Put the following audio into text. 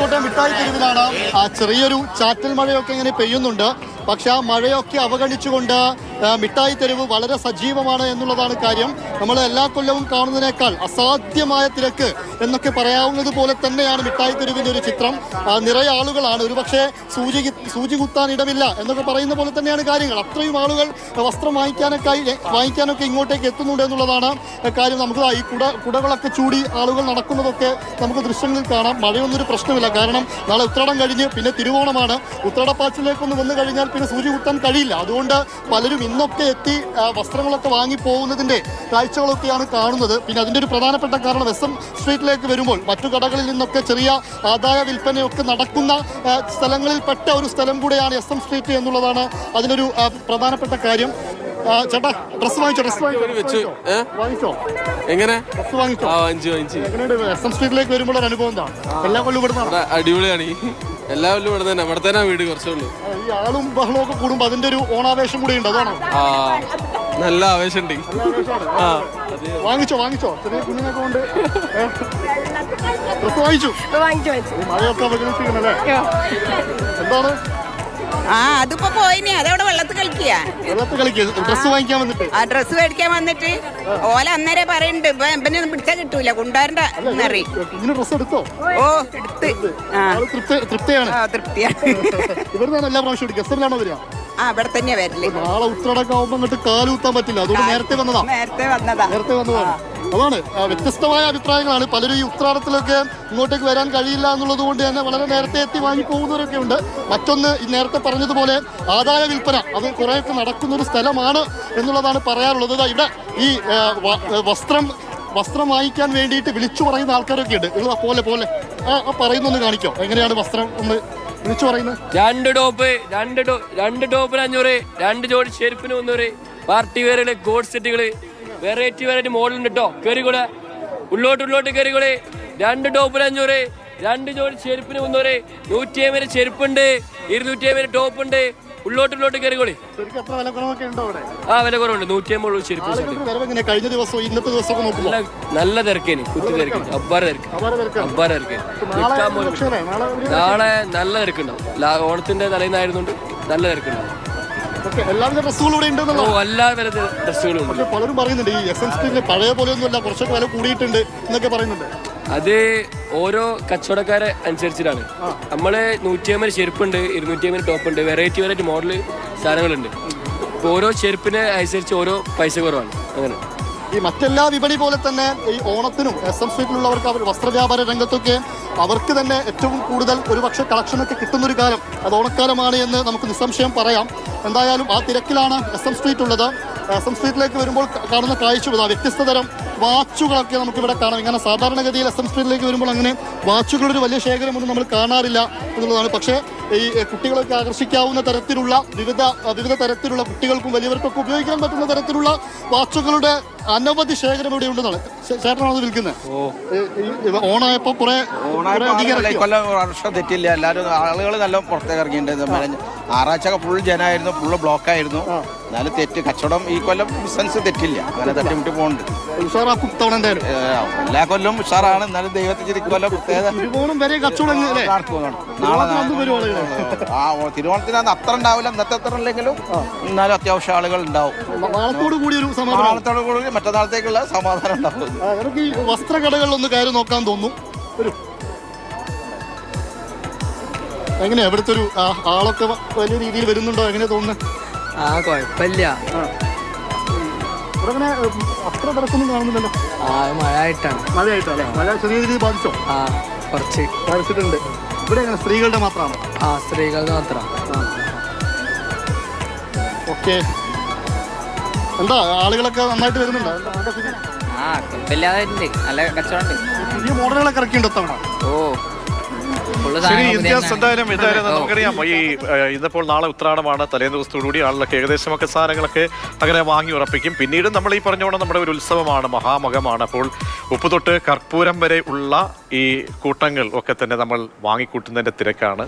കോട്ടയം മിഠായി തെരുവിലാണ്. ചെറിയൊരു ചാറ്റൽ മഴയൊക്കെ ഇങ്ങനെ പെയ്യുന്നുണ്ട്. പക്ഷെ ആ മഴയൊക്കെ അവഗണിച്ചുകൊണ്ട് മിഠായി തെരുവ് വളരെ സജീവമാണ് എന്നുള്ളതാണ് കാര്യം. നമ്മൾ എല്ലാ കൊല്ലവും കാണുന്നതിനേക്കാൾ അസാധ്യമായ തിരക്ക് എന്നൊക്കെ പറയാവുന്നത് പോലെ തന്നെയാണ് മിഠായി തെരുവിന്റെ ഒരു ചിത്രം. നിറയെ ആളുകളാണ്. ഒരുപക്ഷെ സൂചി കുത്താൻ ഇടമില്ല എന്നൊക്കെ പറയുന്ന പോലെ തന്നെയാണ് കാര്യങ്ങൾ. അത്രയും ആളുകൾ വസ്ത്രം വാങ്ങിക്കാനൊക്കെ ഇങ്ങോട്ടേക്ക് എത്തുന്നുണ്ട് എന്നുള്ളതാണ് കാര്യം. നമുക്ക് ഈ കുടകളൊക്കെ ചൂടി ആളുകൾ നടക്കുന്നതൊക്കെ നമുക്ക് ദൃശ്യങ്ങളിൽ കാണാം. മഴയൊന്നൊരു പ്രശ്നമില്ല. കാരണം നാളെ ഉത്രാടം കഴിഞ്ഞ് പിന്നെ തിരുവോണമാണ്. ഉത്രാടപ്പാച്ചിലേക്കൊന്ന് വന്നു കഴിഞ്ഞാൽ പിന്നെ സൂചി കുത്താൻ കഴിയില്ല. അതുകൊണ്ട് പലരും ഇന്നൊക്കെ എത്തി വസ്ത്രങ്ങളൊക്കെ വാങ്ങി പോകുന്നതിന്റെ കാഴ്ചകളൊക്കെയാണ് കാണുന്നത്. പിന്നെ അതിന്റെ ഒരു പ്രധാനപ്പെട്ട കാരണം SM സ്ട്രീറ്റിലേക്ക് വരുമ്പോൾ മറ്റു കടകളിൽ നിന്നൊക്കെ ചെറിയ ആദായ വിൽപ്പനയൊക്കെ നടക്കുന്ന സ്ഥലങ്ങളിൽ പെട്ട ഒരു സ്ഥലം കൂടെയാണ് SM സ്ട്രീറ്റ് എന്നുള്ളതാണ് അതിനൊരു പ്രധാനപ്പെട്ട കാര്യം. ചേട്ടാ ഡ്രസ് വാങ്ങിച്ചോ? എങ്ങനെ ഡ്രസ് വാങ്ങിച്ചോ? എങ്ങനെയുണ്ട് SM സ്ട്രീറ്റിലേക്ക് വരുമ്പോൾ ഒരു അനുഭവം എന്താ? എല്ലാ കൊല്ലം ഇവിടുന്ന് അടിപൊളിയാണ്. എല്ലാ കൊല്ലം ഇവിടെ തന്നെ വീട് കുറച്ചുള്ളൂ. ഈ ആളും ബഹളവും ഒക്കെ കൂടുമ്പോ അതിന്റെ ഒരു ഓണാവേശം കൂടി ഉണ്ട്. അതാണോ? നല്ല ആവേശം ഉണ്ട്. വാങ്ങിച്ചോ? ചെറിയ കുഞ്ഞിനൊക്കെ കൊണ്ട് ഡ്രസ് വാങ്ങിച്ചു. മഴയൊക്കെ അവഗണിച്ചിരിക്കണല്ലേ? എന്താണ്? അതിപ്പോ പോയിനി അതവിടെ വെള്ളത്തിൽ കളിക്കുക. ഡ്രസ് വാങ്ങിക്കാൻ വന്നിട്ട് ഡ്രസ് മേടിക്കാൻ വന്നിട്ട് ഓല അന്നേരം പറയുന്നുണ്ട് ഇവനെ പിടിച്ചാ കിട്ടൂല കൊണ്ടുവരണ്ട എന്നറി. ഡ്രസ് എടുത്തോ? ഓ എടുത്ത്. തൃപ്തിയാണ്. ഇവിടുന്നാണ് എല്ലാ പ്രാവശ്യം എടുക്കുക. എസ്എമ്മിലാണോ വരിക? ഇവിടെ തന്നെയാ വരല്. നാളെ ഉത്രാടൊക്കെ ആവുമ്പോ അങ്ങോട്ട് കാലൂത്താൻ പറ്റില്ല. അതുകൊണ്ട് നേരത്തെ വന്നതാണ്. അതാണ് വ്യത്യസ്തമായ അഭിപ്രായങ്ങളാണ്. പലരും ഈ ഉത്രാടത്തിലൊക്കെ ഇങ്ങോട്ടേക്ക് വരാൻ കഴിയില്ല എന്നുള്ളത് കൊണ്ട് തന്നെ വളരെ നേരത്തെ എത്തി വാങ്ങി പോകുന്നവരൊക്കെ ഉണ്ട്. മറ്റൊന്ന് നേരത്തെ പറഞ്ഞതുപോലെ ആദായ വിൽപ്പന അത് കുറേയൊക്കെ നടക്കുന്ന ഒരു സ്ഥലമാണ് എന്നുള്ളതാണ് പറയാറുള്ളത്. ഇവിടെ ഈ വസ്ത്രം വാങ്ങിക്കാൻ വേണ്ടിയിട്ട് വിളിച്ചു പറയുന്ന ആൾക്കാരൊക്കെ ഉണ്ട്. പോലെ പറയുന്നൊന്ന് കാണിക്കോ? എങ്ങനെയാണ് വസ്ത്രം ഒന്ന് വിളിച്ചു പറയുന്നത്? രണ്ട് ടോപ്പ് 500, 2 ജോഡി ചെരുപ്പിന് 300, പാർട്ടി വെയറുകള്, കോഡ് സെറ്റുകള്, വെറൈറ്റി മോഡൽ ഉണ്ട് കേട്ടോ. കയറിക്കൂടെ ഉള്ളോട്ട് കയറിക്കൂടെ. 2 ടോപ്പിന് 500, 2 ജോഡി ചെരുപ്പിന് 300, 150 ചെരുപ്പുണ്ട്, 250 ടോപ്പ് ഉണ്ട്. ഉള്ളോട്ട് കയറിക്കോളി. വില കുറവുണ്ട്. 150 ചെരുപ്പ്. കഴിഞ്ഞ ദിവസം ഇന്നത്തെ ദിവസം നല്ല തിരക്കേന്. കുത്തി തിരക്ക്. അബ്ബാര തിരക്ക്. നാളെ നല്ല തിരക്കുണ്ടാവും. ഓണത്തിന്റെ തലേന്നായിരുന്നുണ്ട്. നല്ല തിരക്കുണ്ടാവും. എല്ലാവിധ ഡ്രസ്സുകളും ഇവിടെ ഉണ്ടെന്നല്ലോ. എല്ലാ വില ഡ്രസ്സുകളും ഉണ്ട്. പലരും പറയുന്നുണ്ട് ഈ SM സ്ട്രീറ്റിൽ പഴയ പോലെയൊന്നുമല്ല, കുറച്ചൊക്കെ വില കൂടിയിട്ടുണ്ട് എന്നൊക്കെ പറയുന്നുണ്ട്. അത് ഓരോ കച്ചവടക്കാരെ അനുസരിച്ചിട്ടാണ്. നമ്മള് 150 ചെരുപ്പുണ്ട്, 250 ടോപ്പ് ഉണ്ട്, വെറൈറ്റി മോഡൽ സാധനങ്ങളുണ്ട്. ഓരോ ചെരുപ്പിന് അനുസരിച്ച് ഓരോ പൈസ കുറവാണ്. അങ്ങനെ ഈ മറ്റെല്ലാ വിപണി പോലെ തന്നെ ഈ ഓണത്തിനും SM സ്ട്രീറ്റിലുള്ളവർക്ക് അവർ വസ്ത്രവ്യാപാര രംഗത്തൊക്കെ അവർക്ക് തന്നെ ഏറ്റവും കൂടുതൽ ഒരുപക്ഷെ കളക്ഷനൊക്കെ കിട്ടുന്നൊരു കാലം അത് ഓണക്കാലമാണ് എന്ന് നമുക്ക് നിസ്സംശയം പറയാം. എന്തായാലും ആ തിരക്കിലാണ് SM സ്ട്രീറ്റ് ഉള്ളത്. SM സ്ട്രീറ്റിലേക്ക് വരുമ്പോൾ കാണുന്ന കാഴ്ച വ്യത്യസ്ത തരം വാച്ചുകളൊക്കെ നമുക്കിവിടെ കാണാം. ഇങ്ങനെ സാധാരണഗതിയിൽ SM സ്ട്രീറ്റിലേക്ക് വരുമ്പോൾ അങ്ങനെ വാച്ചുകളൊരു വലിയ ശേഖരമൊന്നും നമ്മൾ കാണാറില്ല എന്നുള്ളതാണ്. പക്ഷേ ഈ കുട്ടികളൊക്കെ ആകർഷിക്കാവുന്ന തരത്തിലുള്ള വിവിധ തരത്തിലുള്ള കുട്ടികൾക്കും വലിയവർക്കൊക്കെ ഉപയോഗിക്കാൻ പറ്റുന്ന തരത്തിലുള്ള വാച്ചുകളുടെ അനവധി ശേഖരം ഇവിടെ ഉണ്ടെന്നാണ്. ചേട്ടനാണ് വിൽക്കുന്നത്. ഓണായപ്പോ വർഷം തെറ്റില്ല. എല്ലാവരും ആളുകൾ നല്ല പുറത്തേക്ക് ഇറങ്ങിയിട്ടുണ്ട്. ഞായറാഴ്ച ഫുൾ ജനമായിരുന്നു, ഫുള്ള് ബ്ലോക്കായിരുന്നു. എന്നാലും കച്ചവടം ഈ കൊല്ലം ബിസിനസ് തെറ്റില്ല. അങ്ങനെ തട്ടിമുട്ടി പോകുന്നുണ്ട്. എല്ലാ കൊല്ലം ഉഷാറാണ്. എന്നാലും ദൈവത്തിന് കൊല്ലം തിരുവോണത്തിന് അത്ര ഉണ്ടാവില്ല. ഇന്നത്തെ അത്ര ഇല്ലെങ്കിലും എന്നാലും അത്യാവശ്യം ആളുകൾ ഉണ്ടാവും. നാളത്തോടു കൂടി മറ്റന്നാളത്തേക്കുള്ള സമാധാനം ഉണ്ടാവും. വസ്ത്രകടകളിലൊന്ന് കയറി നോക്കാൻ തോന്നുന്നു. എങ്ങനെയാ ഇവിടുത്തെ ഒരു ആളൊക്കെ വലിയ രീതിയിൽ വരുന്നുണ്ടോ? എങ്ങനെയാ തോന്നുന്നത്? കുഴപ്പമില്ല. ഇവിടെ അത്ര തിരക്കൊന്നും കാണുന്നില്ലല്ലോ. മഴയായിട്ടല്ലേ? മഴ ചെറിയ രീതിയിൽ ബാധിച്ചോ? കുറച്ച് ബാധിച്ചിട്ടുണ്ട്. ഇവിടെ എങ്ങനെ സ്ത്രീകളുടെ മാത്രമാണ്? സ്ത്രീകളുടെ മാത്രം. ഓക്കെ. എന്താ ആളുകളൊക്കെ നന്നായിട്ട് വരുന്നുണ്ടോ? നല്ല കച്ചവടം. പുതിയ മോഡലുകളൊക്കെ ഇറക്കിയുണ്ട് തവണ. ശരി, എന്തായാലും നമുക്കറിയാം ഈ ഇന്നിപ്പോൾ നാളെ ഉത്രാടമാണ്. തലേന്ന് ദിവസത്തോടുകൂടി ആളുകളൊക്കെ ഏകദേശമൊക്കെ സാധനങ്ങളൊക്കെ അങ്ങനെ വാങ്ങി ഉറപ്പിക്കും. പിന്നീട് നമ്മൾ ഈ പറഞ്ഞോണം നമ്മുടെ ഒരു ഉത്സവമാണ്, മഹാമകമാണ്. അപ്പോൾ ഉപ്പ് തൊട്ട് കർപ്പൂരം വരെ ഉള്ള ഈ കൂട്ടങ്ങൾ ഒക്കെ തന്നെ നമ്മൾ വാങ്ങിക്കൂട്ടുന്നതിൻ്റെ തിരക്കാണ്.